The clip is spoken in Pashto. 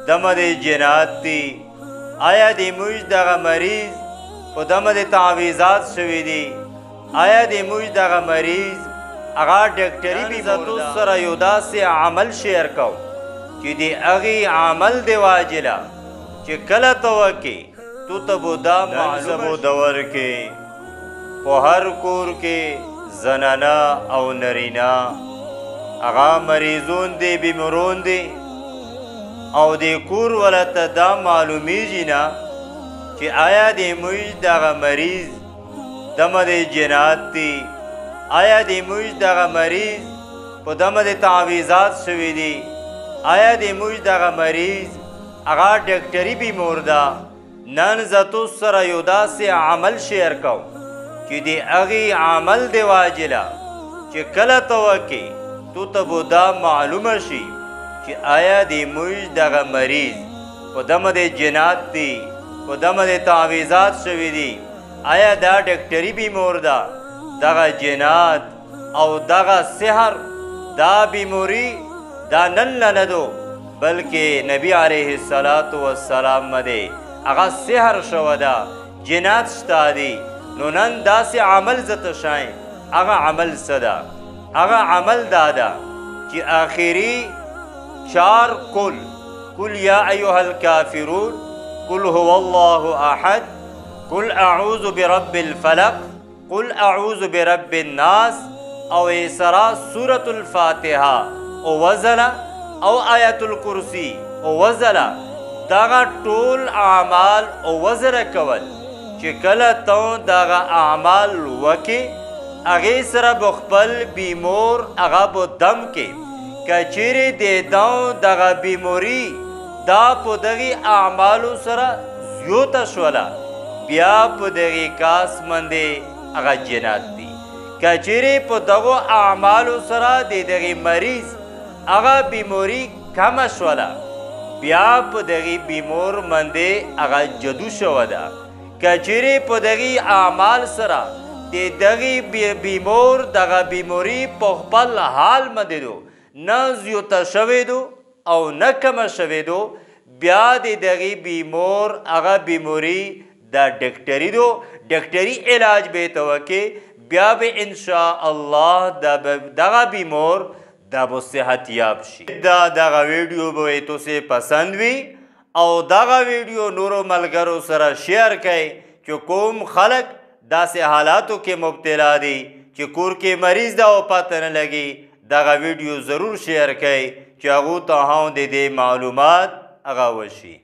دمه د جنات دی آیا د موږ دغه مریض په دمه د تعویضات شوي دي آیا د موږ دغه مریض هغه ډاکټري بیمارو سره یو داسې عمل شیر کو چې د هغې عمل د واجله چې کله ته وکې تو ته به دا معلومه دور کې په هر کور کې زنانه او نرینه هغه مریضون دی بیمارون دی او د کور ولته دا معلومیږي نه چې آیا د موږ دغه مریض دمه د جنات دی آیا د موږ دغه مریض په دمه د تعویضات شوي دي آیا د موږ دغه مریض هغه ډاکټري بیمار ده نن زه تو سره یو داسې عمل شیر کوم چې د هغې عمل د واجله چې کله ته وکې تو ته به دا معلومه شي چې آیا د موږ دغه مریض په دمه د جنات دی په دمه د تعویضات شوي دي آیا دا ډاکټري بیمار ده دغه جنات او دغه سحر دا بیماری دا نن نه دو بلکې نبی علیه السلام مده هغه سحر شوه ده جنات شته دي نو نن داسې عمل زه ته ښایم هغه عمل څه ده هغه عمل دا ده چې آخري 4 قل یا ایها الکافرون قل هو الله احد قل اعوذ برب الفلق قل اعوذ برب الناس او اسرا سورة الفاتحه او وزله او آیت الکرسی او وزله دغه ټول اعمال او وزره کول چې کله ته دغه اعمال وکې هغې سره به خپل بیمور هغه به دم کې که چیرې د دغه بیموري دا په دغې اعمالو سره زیوته شوله بیا په دغې کاس باندې هغه جنات دي که چیرې په دغو اعمالو سره د دغې مریض هغه بیموري کمه شوله بیا په دغې بیمور باندې هغه جدو شوه ده که چیرې په دغې اعمال سره د دغې بیمور دغه بیموري په خپل حال باندې دو نه زیوته شوی دو او نه کمه شوی دو بیا د دغې بیمور هغه بیموري دا ډاکټري دو ډاکټري علاج به ته وکې بیا به انشاءالله دغه بیمور دا به صحت یاب شي دغه ویډیو به تاسې پسند وي او دغه ویډیو نورو ملګرو سره شیر کړئ چې کوم خلک داسې حالاتو کې مبتلا دي چې کور کې مریض ده او پته نه لګي دغه ویډیو ضرور شیر کړئ چې هغو ته هم د دې معلومات هغه وشي